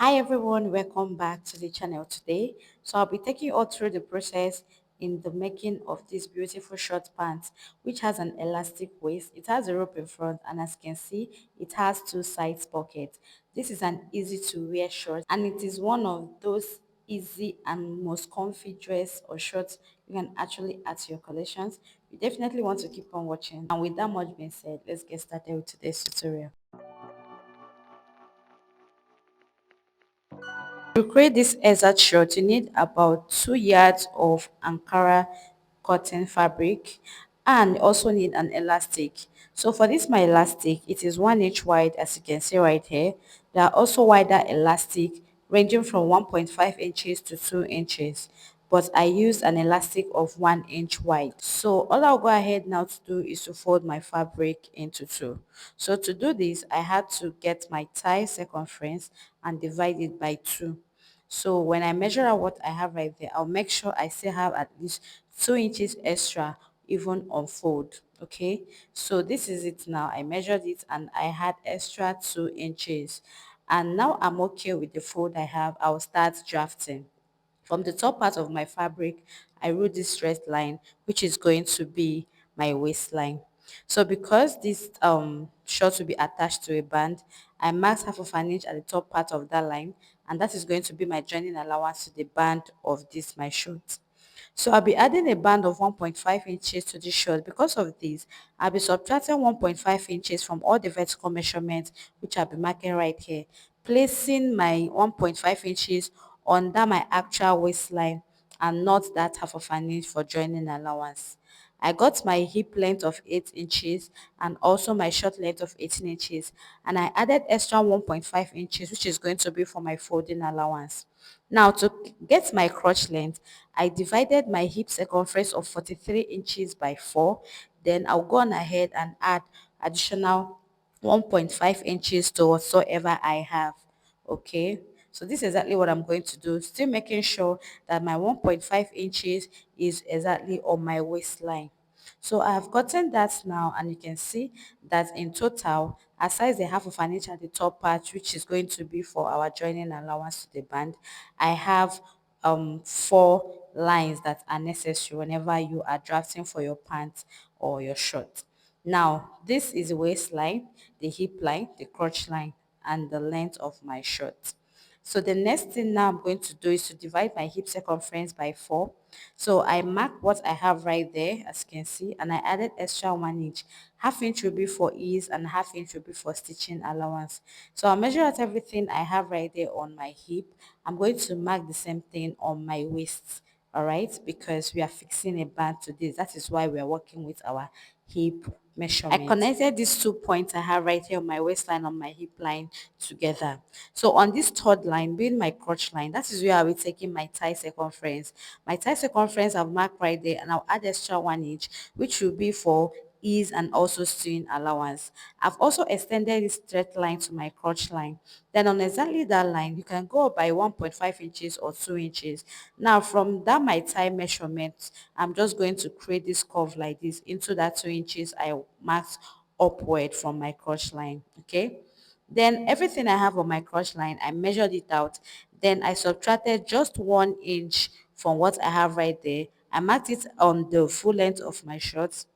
Hi everyone, welcome back to the channel today. So I'll be taking you all through the process in the making of this beautiful short pants which has an elastic waist. It has a rope in front and as you can see it has two side pockets. This is an easy to wear short and it is one of those easy and most comfy dress or shorts you can actually add to your collections. You definitely want to keep on watching, and with that much being said, let's get started with today's tutorial. To create this exact shirt, you need about 2 yards of Ankara cotton fabric and also need an elastic. So for this my elastic, it is 1 inch wide as you can see right here. There are also wider elastic ranging from 1.5 inches to 2 inches, but I used an elastic of 1 inch wide. So all I'll go ahead now to do is to fold my fabric into two. So to do this, I had to get my tie circumference and divide it by two. So when I measure out what I have right there, I'll make sure I still have at least 2 inches extra even on fold. Okay, so this is it now. I measured it and I had extra 2 inches. And now I'm okay with the fold I have. I'll start drafting. From the top part of my fabric, I wrote this straight line, which is going to be my waistline. So because this short will be attached to a band, I marked half of an inch at the top part of that line, and that is going to be my joining allowance to the band of this my short. So I'll be adding a band of 1.5 inches to this short. Because of this, I'll be subtracting 1.5 inches from all the vertical measurements, which I'll be marking right here, placing my 1.5 inches under my actual waistline and not that half of an inch for joining allowance. I got my hip length of 8 inches and also my short length of 18 inches, and I added extra 1.5 inches, which is going to be for my folding allowance. Now to get my crotch length, I divided my hip circumference of 43 inches by 4. Then I'll go on ahead and add additional 1.5 inches to whatsoever I have. Okay, so this is exactly what I'm going to do, still making sure that my 1.5 inches is exactly on my waistline. So I have gotten that now, and you can see that in total, aside the half of an inch at the top part, which is going to be for our joining allowance to the band, I have four lines that are necessary whenever you are drafting for your pants or your shirt. Now, this is the waistline, the hip line, the crotch line, and the length of my shirt. So the next thing now I'm going to do is to divide my hip circumference by 4. So I mark what I have right there, as you can see, and I added extra 1 inch. Half inch will be for ease and half inch will be for stitching allowance. So I'll measure out everything I have right there on my hip. I'm going to mark the same thing on my waist, all right, because we are fixing a band to this. That is why we are working with our hip measurement. I connected these 2 points I have right here on my waistline on my hip line together. So on this third line, being my crotch line, that is where I'll be taking my thigh circumference. My thigh circumference I've marked right there, and I'll add extra 1 inch, which will be for ease and also sewing allowance. I've also extended this straight line to my crotch line. Then on exactly that line, you can go up by 1.5 inches or 2 inches. Now from that my thigh measurement, I'm just going to create this curve like this into that 2 inches I marked upward from my crotch line. Okay. Then everything I have on my crotch line, I measured it out. Then I subtracted just 1 inch from what I have right there. I marked it on the full length of my shorts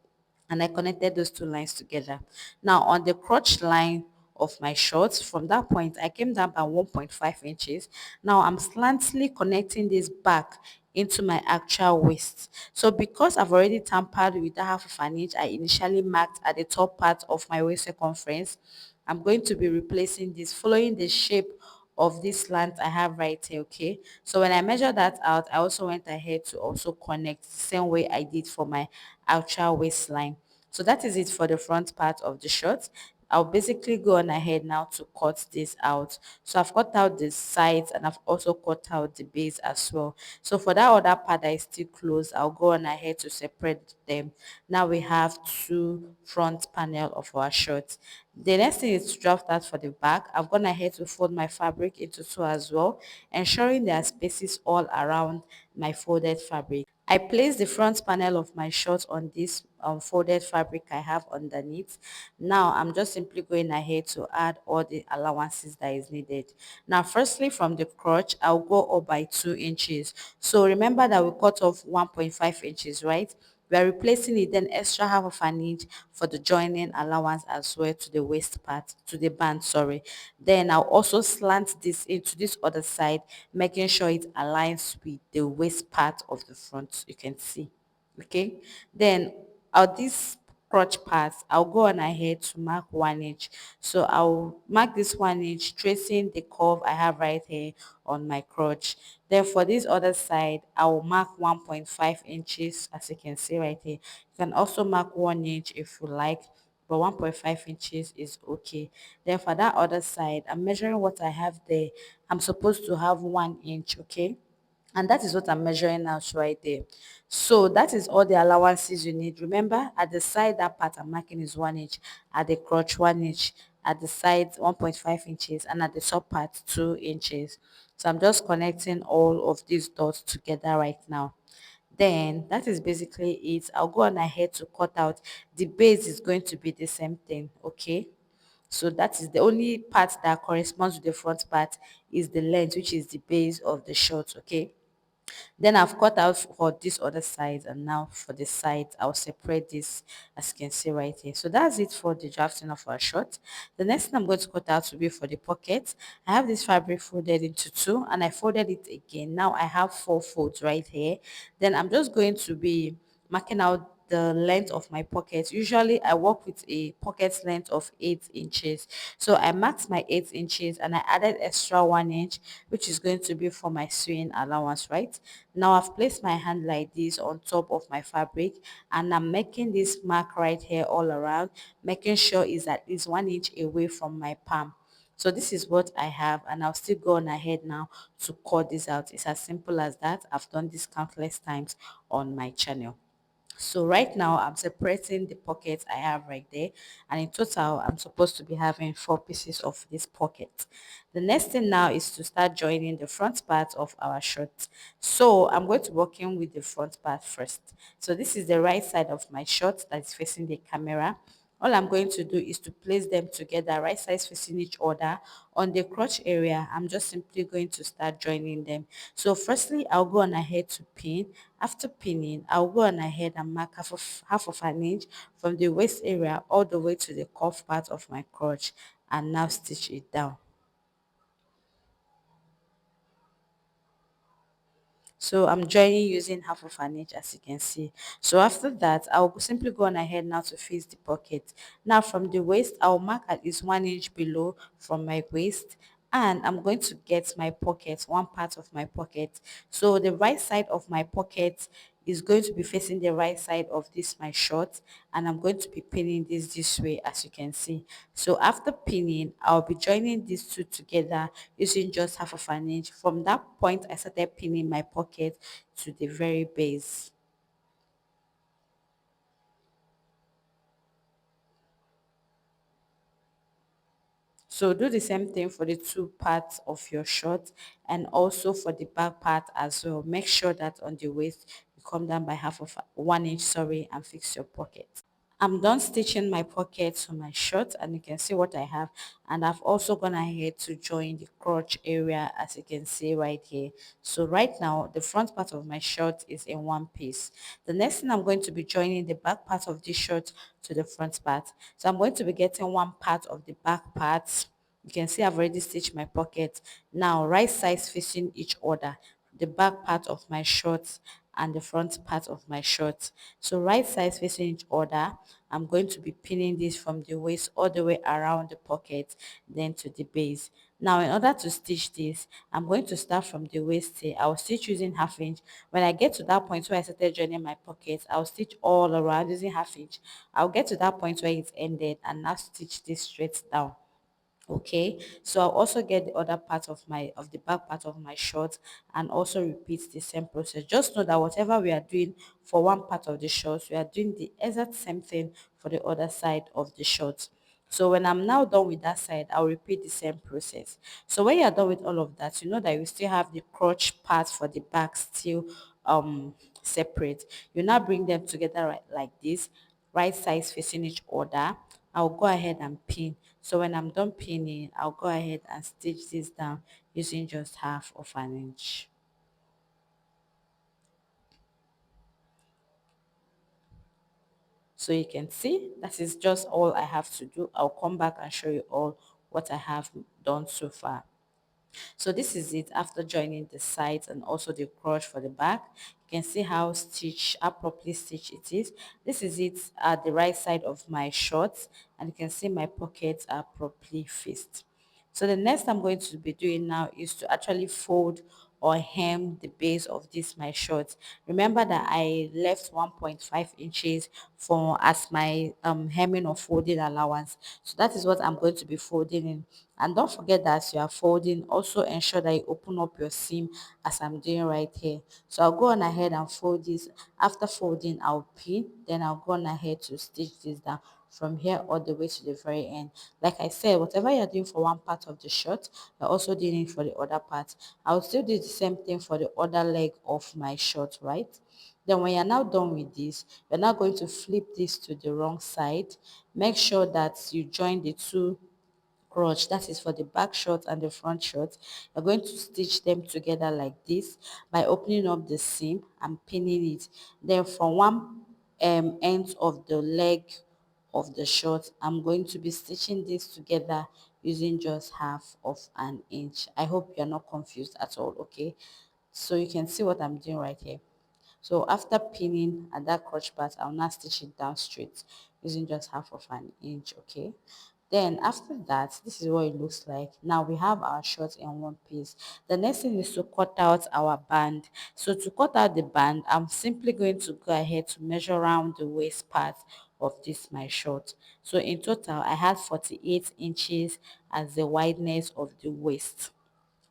and I connected those two lines together. Now on the crotch line of my shorts, from that point I came down by 1.5 inches. Now I'm slantly connecting this back into my actual waist. So because I've already tampered with that half of an inch I initially marked at the top part of my waist circumference, I'm going to be replacing this following the shape of this slant I have right here. Okay, so when I measured that out, I also went ahead to also connect the same way I did for my actual waistline. So that is it for the front part of the shirt. I'll basically go on ahead now to cut this out. So I've cut out the sides and I've also cut out the base as well. So for that other part that is still closed, I'll go on ahead to separate them. Now we have two front panel of our shirt. The next thing is to draft that for the back. I've gone ahead to fold my fabric into two as well, ensuring there are spaces all around my folded fabric. I placed the front panel of my shirt on this folded fabric I have underneath. Now I'm just simply going ahead to add all the allowances that is needed. Now firstly, from the crotch, I'll go up by 2 inches. So remember that we cut off 1.5 inches, right? We are replacing it, then extra half of an inch for the joining allowance as well to the waist part, to the band, sorry. Then I'll also slant this into this other side, making sure it aligns with the waist part of the front. You can see. Okay. Then this crotch part, I'll go on ahead to mark 1 inch. So I'll mark this 1 inch, tracing the curve I have right here on my crotch. Then for this other side, I'll mark 1.5 inches, as you can see right here. You can also mark 1 inch if you like, but 1.5 inches is okay. Then for that other side, I'm measuring what I have there. I'm supposed to have 1 inch, okay? And that is what I'm measuring out right there. So that is all the allowances you need. Remember, at the side, that part I'm marking is 1 inch, at the crotch 1 inch, at the sides 1.5 inches, and at the top part 2 inches. So I'm just connecting all of these dots together right now. Then that is basically it. I'll go on ahead to cut out. The base is going to be the same thing, okay? So that is the only part that corresponds with the front part is the length, which is the base of the short, okay? Then I've cut out for this other side, and now for the side I'll separate this, as you can see right here. So that's it for the drafting of our short. The next thing I'm going to cut out will be for the pocket. I have this fabric folded into two, and I folded it again. Now I have 4 folds right here. Then I'm just going to be marking out the length of my pocket. Usually I work with a pocket length of 8 inches. So I marked my 8 inches and I added extra 1 inch, which is going to be for my sewing allowance, right? Now I've placed my hand like this on top of my fabric, and I'm making this mark right here all around, making sure it's at least 1 inch away from my palm. So this is what I have, and I'll still go on ahead now to cut this out. It's as simple as that. I've done this countless times on my channel. So right now I'm separating the pockets I have right there, and in total I'm supposed to be having 4 pieces of this pocket. The next thing now is to start joining the front part of our shirt. So I'm going to work in with the front part first. So this is the right side of my shirt that is facing the camera. All I'm going to do is to place them together, right sides facing each other. On the crotch area, I'm just simply going to start joining them. So firstly, I'll go on ahead to pin. After pinning, I'll go on ahead and mark half of an inch from the waist area all the way to the cuff part of my crotch, and now stitch it down. So I'm joining using half of an inch, as you can see. So after that, I'll simply go on ahead now to face the pocket. Now from the waist, I'll mark at least 1 inch below from my waist, and I'm going to get my pocket, one part of my pocket. So the right side of my pocket is going to be facing the right side of this my short, and I'm going to be pinning this way, as you can see. So after pinning, I'll be joining these two together using just half of an inch. From that point I started pinning my pocket to the very base. So do the same thing for the two parts of your short, and also for the back part as well. Make sure that on the waist you come down by half of 1 inch, sorry, and fix your pocket. I'm done stitching my pockets on my shirt, and you can see what I have, and I've also gone ahead to join the crotch area, as you can see right here. So right now the front part of my shirt is in one piece. The next thing, I'm going to be joining the back part of this shirt to the front part. So I'm going to be getting one part of the back part. You can see I've already stitched my pocket. Now right sides facing each other, the back part of my shorts and the front part of my shorts. So right sides facing each other, I'm going to be pinning this from the waist all the way around the pocket, then to the base. Now in order to stitch this, I'm going to start from the waist here. I'll stitch using half inch. When I get to that point where I started joining my pockets, I'll stitch all around using half inch. I'll get to that point where it's ended and now stitch this straight down. Okay, so I'll also get the other part of the back part of my short, and also repeat the same process. Just know that whatever we are doing for one part of the short, we are doing the exact same thing for the other side of the short. So when I'm now done with that side, I'll repeat the same process. So when you're done with all of that, you know that you still have the crotch part for the back still separate. You now bring them together like this, right sides facing each other, I'll go ahead and pin. So when I'm done pinning, I'll go ahead and stitch this down using just half of an inch. So you can see that is just all I have to do. I'll come back and show you all what I have done so far. So this is it after joining the sides and also the crotch for the back. You can see how properly stitched it is. This is it at the right side of my shorts, and you can see my pockets are properly faced. So the next I'm going to be doing now is to actually fold or hem the base of this my shorts. Remember that I left 1.5 inches for as my hemming or folding allowance. So that is what I'm going to be folding in. And don't forget that as you are folding, also ensure that you open up your seam as I'm doing right here. So I'll go on ahead and fold this. After folding, I'll pin, then I'll go on ahead to stitch this down from here all the way to the very end. Like I said, whatever you're doing for one part of the shirt, you're also doing it for the other part. I'll still do the same thing for the other leg of my shirt, right? Then when you're now done with this, you're now going to flip this to the wrong side. Make sure that you join the two crotch, that is for the back short and the front short. You're going to stitch them together like this by opening up the seam and pinning it. Then from one end of the leg of the short, I'm going to be stitching this together using just half of an inch. I hope you're not confused at all. Okay, so you can see what I'm doing right here. So after pinning at that crotch part, I'll now stitch it down straight using just half of an inch. Okay, then after that, this is what it looks like. Now we have our shorts in one piece. The next thing is to cut out our band. So to cut out the band, I'm simply going to go ahead to measure around the waist part of this my short. So in total, I had 48 inches as the wideness of the waist.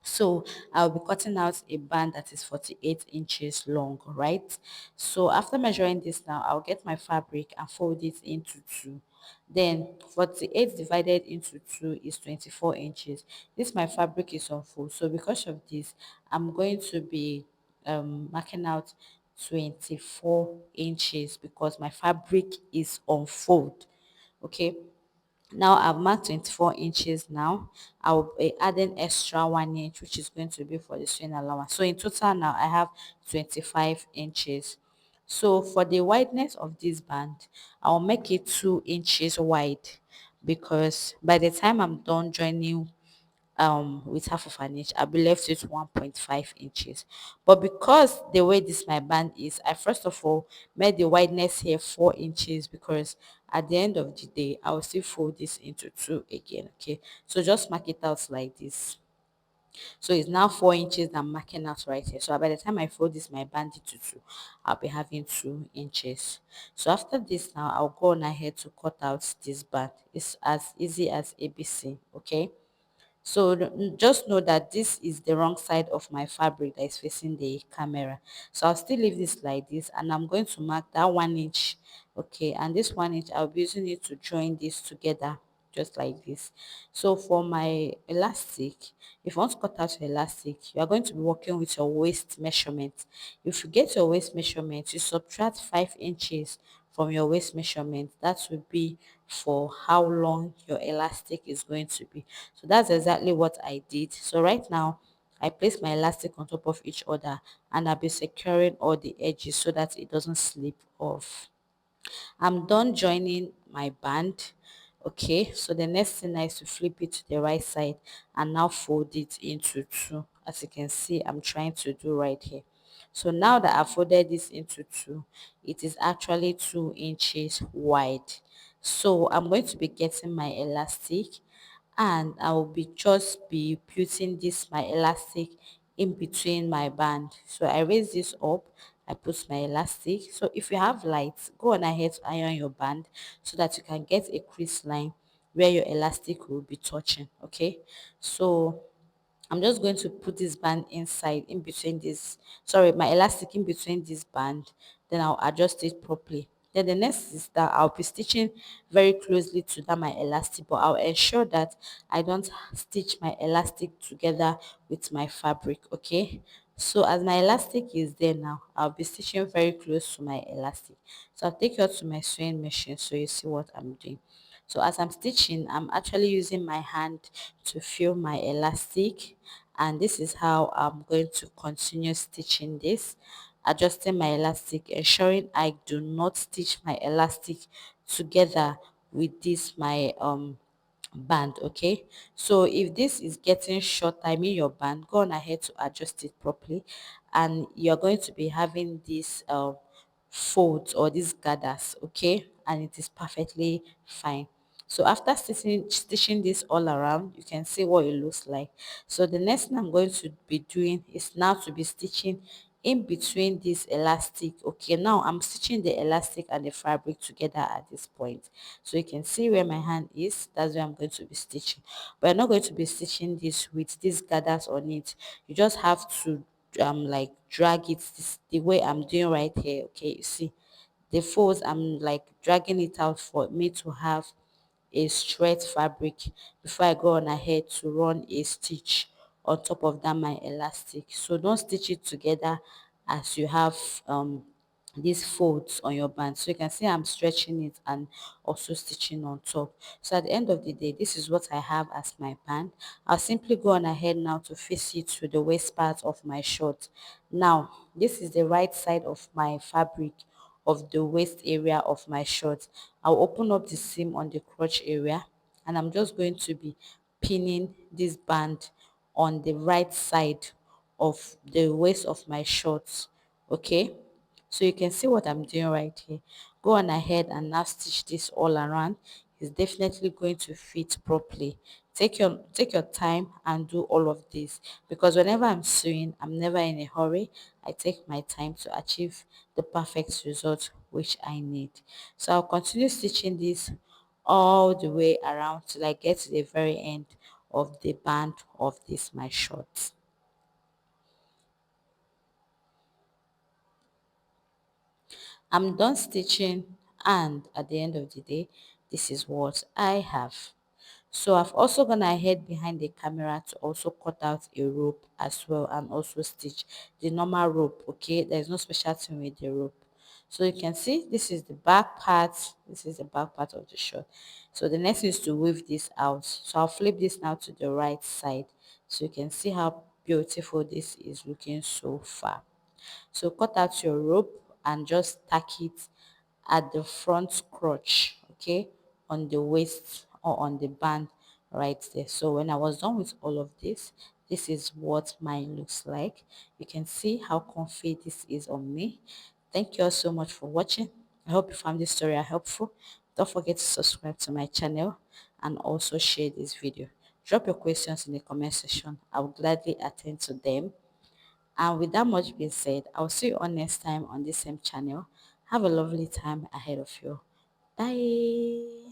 So I'll be cutting out a band that is 48 inches long, right? So after measuring this now, I'll get my fabric and fold it into two. Then 48 divided into 2 is 24 inches. This my fabric is on full. So because of this, I'm going to be marking out 24 inches because my fabric is on fold. Okay, now I've marked 24 inches now. I'll be adding extra 1 inch, which is going to be for the sewing allowance. So in total now I have 25 inches. So for the wideness of this band, I'll make it 2 inches wide because by the time I'm done joining with half of an inch, I'll be left with 1.5 inches. But because the way this my band is, I first of all made the wideness here 4 inches because at the end of the day I will still fold this into two again. Okay, so just mark it out like this. So it's now 4 inches I'm marking out right here. So by the time I fold this my band into two, I'll be having 2 inches. So after this now, I'll go on ahead to cut out this band. It's as easy as ABC. Okay, so just know that this is the wrong side of my fabric that is facing the camera. So I'll still leave this like this and I'm going to mark that 1 inch. Okay, and this 1 inch I'll be using it to join this together just like this. So for my elastic, if you want to cut out your elastic, you are going to be working with your waist measurement. If you get your waist measurement, you subtract 5 inches from your waist measurement. That would be for how long your elastic is going to be. So that's exactly what I did. So right now I place my elastic on top of each other and I'll be securing all the edges so that it doesn't slip off. I'm done joining my band. Okay, so the next thing is to flip it to the right side and now fold it into two. As you can see, I'm trying to do right here. So now that I've folded this into two, it is actually 2 inches wide. So I'm going to be getting my elastic and I will be just be putting this my elastic in between my band. So I raise this up, I put my elastic. So if you have lights, go on ahead to iron your band so that you can get a crease line where your elastic will be touching. Okay, so I'm just going to put this band inside in between this, sorry, my elastic in between this band, then I'll adjust it properly. Then the next is that I'll be stitching very closely to that my elastic, but I'll ensure that I don't stitch my elastic together with my fabric. Okay, So as my elastic is there now, I'll be stitching very close to my elastic. So I'll take you out to my sewing machine so you see what I'm doing. So as I'm stitching, I'm actually using my hand to feel my elastic, and this is how I'm going to continue stitching this, adjusting my elastic, ensuring I do not stitch my elastic together with this my band. Okay, so if this is getting short, I mean your band, go on ahead to adjust it properly, and you're going to be having this folds or these gathers. Okay, and it is perfectly fine. So after stitching this all around, you can see what it looks like. So the next thing I'm going to be doing is now to be stitching in between this elastic. Okay, now I'm stitching the elastic and the fabric together at this point, so you can see where my hand is. That's where I'm going to be stitching, but I'm not going to be stitching this with these gathers on it. You just have to like drag it the way I'm doing right here. Okay, you see the folds, I'm like dragging it out for me to have a straight fabric before I go on ahead to run a stitch on top of that my elastic. So don't stitch it together as you have these folds on your band. So you can see I'm stretching it and also stitching on top. So at the end of the day, this is what I have as my band. I'll simply go on ahead now to face it to the waist part of my short. Now this is the right side of my fabric of the waist area of my short. I'll open up the seam on the crotch area, and I'm just going to be pinning this band on the right side of the waist of my shorts. Okay, so you can see what I'm doing right here. Go on ahead and now stitch this all around. It's definitely going to fit properly. Take your time and do all of this, because whenever I'm sewing, I'm never in a hurry. I take my time to achieve the perfect result which I need. So I'll continue stitching this all the way around till I get to the very end of the band of this my short. I'm done stitching, and at the end of the day, this is what I have. So I've also gone ahead behind the camera to also cut out a rope as well, and also stitch the normal rope. Okay, there's no special thing with the rope. So you can see this is the back part, this is the back part of the shirt. So the next is to weave this out. So I'll flip this now to the right side, so you can see how beautiful this is looking so far. So cut out your rope and just tack it at the front crotch, okay, on the waist or on the band right there. So when I was done with all of this, this is what mine looks like. You can see how comfy this is on me. Thank you all so much for watching. I hope you found this story helpful. Don't forget to subscribe to my channel and also share this video. Drop your questions in the comment section. I will gladly attend to them. And with that much being said, I'll see you all next time on this same channel. Have a lovely time ahead of you. Bye.